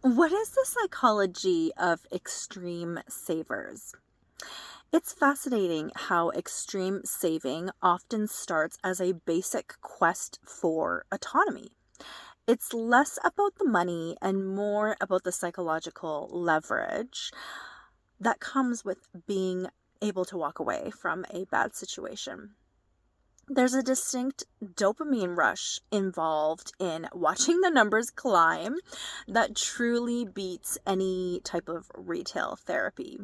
What is the psychology of extreme savers? It's fascinating how extreme saving often starts as a basic quest for autonomy. It's less about the money and more about the psychological leverage that comes with being able to walk away from a bad situation. There's a distinct dopamine rush involved in watching the numbers climb that truly beats any type of retail therapy.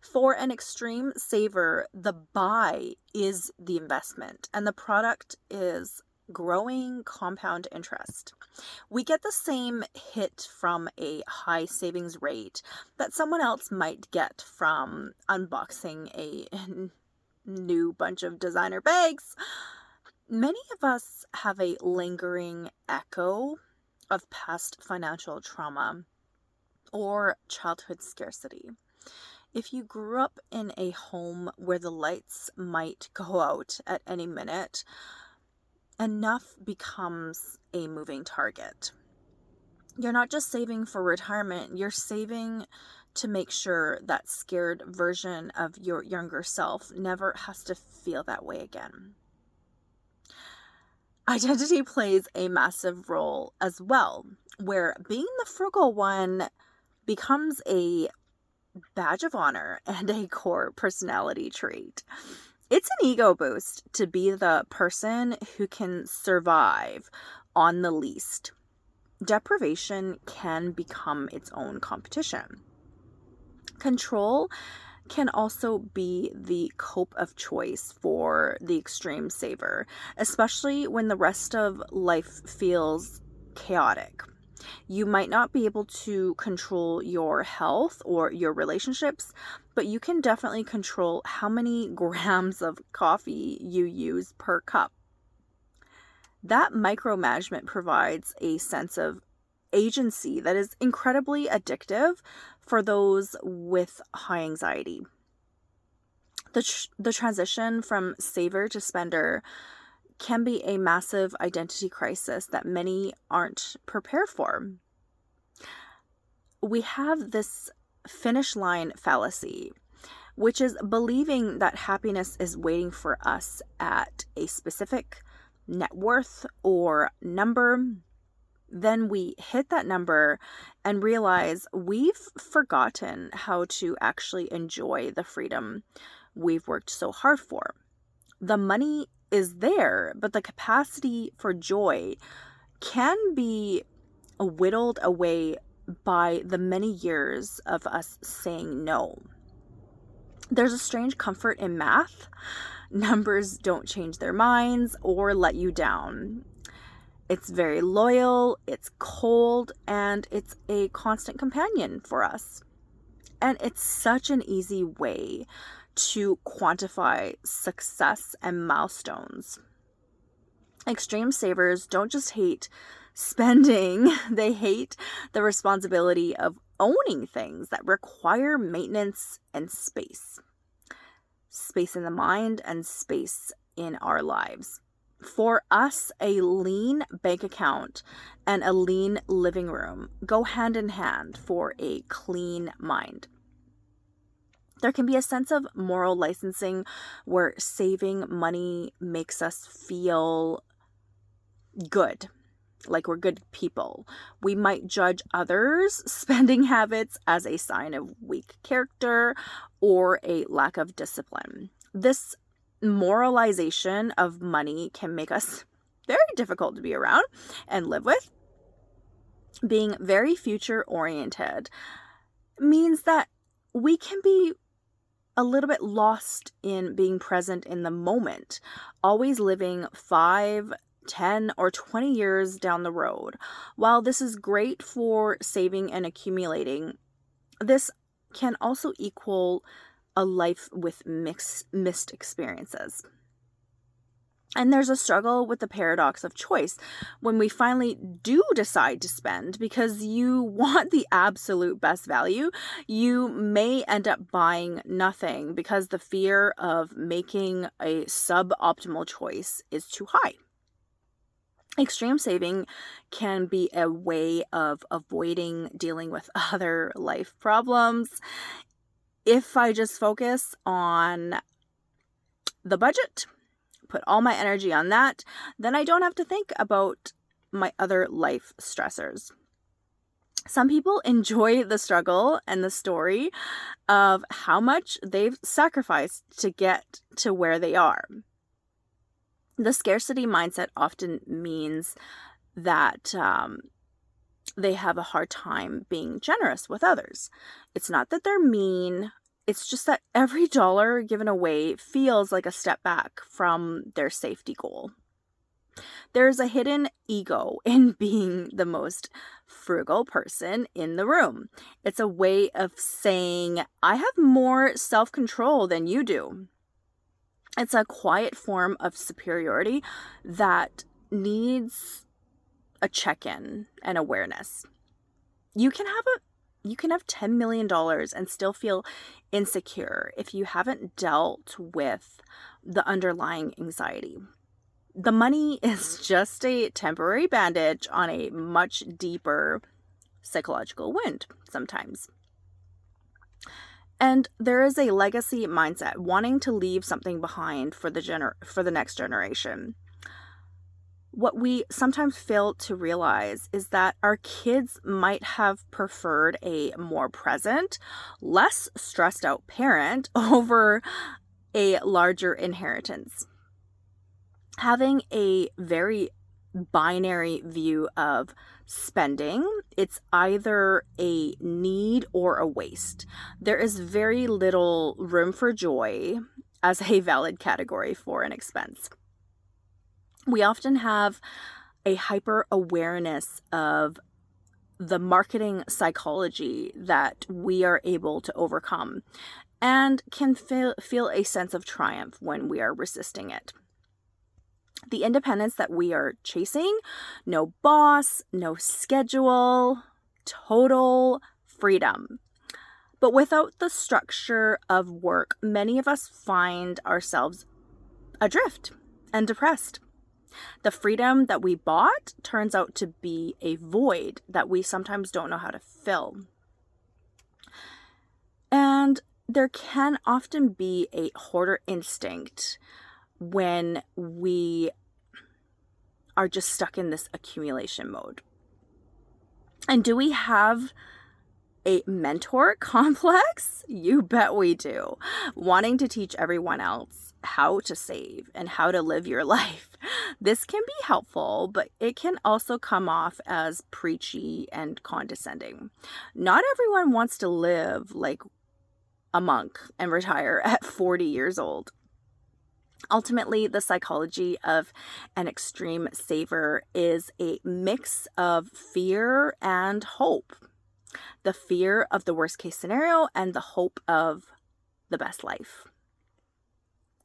For an extreme saver, the buy is the investment and the product is growing compound interest. We get the same hit from a high savings rate that someone else might get from unboxing a new bunch of designer bags. Many of us have a lingering echo of past financial trauma or childhood scarcity. If you grew up in a home where the lights might go out at any minute, enough becomes a moving target. You're not just saving for retirement, you're saving to make sure that scared version of your younger self never has to feel that way again. Identity plays a massive role as well, where being the frugal one becomes a badge of honor and a core personality trait. It's an ego boost to be the person who can survive on the least. Deprivation can become its own competition. Control can also be the cope of choice for the extreme saver, especially when the rest of life feels chaotic. You might not be able to control your health or your relationships, but you can definitely control how many grams of coffee you use per cup. That micromanagement provides a sense of agency that is incredibly addictive for those with high anxiety. The transition from saver to spender can be a massive identity crisis that many aren't prepared for. We have this finish line fallacy, which is believing that happiness is waiting for us at a specific net worth or number. Then we hit that number and realize we've forgotten how to actually enjoy the freedom we've worked so hard for. The money is there, but the capacity for joy can be whittled away by the many years of us saying no. There's a strange comfort in math. Numbers don't change their minds or let you down. It's very loyal, it's cold, and it's a constant companion for us. And it's such an easy way to quantify success and milestones. Extreme savers don't just hate spending, they hate the responsibility of owning things that require maintenance and space. Space in the mind and space in our lives. For us, a lean bank account and a lean living room go hand in hand for a clean mind. There can be a sense of moral licensing where saving money makes us feel good, like we're good people. We might judge others' spending habits as a sign of weak character or a lack of discipline. This moralization of money can make us very difficult to be around and live with. Being very future oriented means that we can be a little bit lost in being present in the moment, always living 5, 10, or 20 years down the road. While this is great for saving and accumulating, this can also equal a life with missed experiences. And there's a struggle with the paradox of choice when we finally do decide to spend because you want the absolute best value. You may end up buying nothing because the fear of making a suboptimal choice is too high. Extreme saving can be a way of avoiding dealing with other life problems. If I just focus on the budget, put all my energy on that, then I don't have to think about my other life stressors. Some people enjoy the struggle and the story of how much they've sacrificed to get to where they are. The scarcity mindset often means that they have a hard time being generous with others. It's not that they're mean, it's just that every dollar given away feels like a step back from their safety goal. There's a hidden ego in being the most frugal person in the room. It's a way of saying, I have more self-control than you do. It's a quiet form of superiority that needs a check-in and awareness. You can have $10 million and still feel insecure if you haven't dealt with the underlying anxiety. The money is just a temporary bandage on a much deeper psychological wound sometimes. And there is a legacy mindset, wanting to leave something behind for the next generation. What we sometimes fail to realize is that our kids might have preferred a more present, less stressed out parent over a larger inheritance. Having a very binary view of spending, it's either a need or a waste. There is very little room for joy as a valid category for an expense. We often have a hyper awareness of the marketing psychology that we are able to overcome and can feel a sense of triumph when we are resisting it. The independence that we are chasing, no boss, no schedule, total freedom. But without the structure of work, many of us find ourselves adrift and depressed. The freedom that we bought turns out to be a void that we sometimes don't know how to fill. And there can often be a hoarder instinct when we are just stuck in this accumulation mode. And do we have a mentor complex? You bet we do. Wanting to teach everyone else how to save and how to live your life. This can be helpful, but it can also come off as preachy and condescending. Not everyone wants to live like a monk and retire at 40 years old. Ultimately, the psychology of an extreme saver is a mix of fear and hope. The fear of the worst case scenario and the hope of the best life.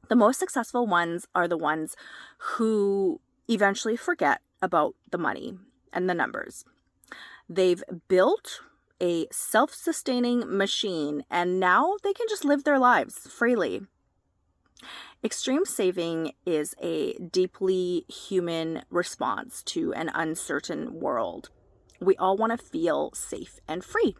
The most successful ones are the ones who eventually forget about the money and the numbers. They've built a self-sustaining machine and now they can just live their lives freely. Extreme saving is a deeply human response to an uncertain world. We all want to feel safe and free.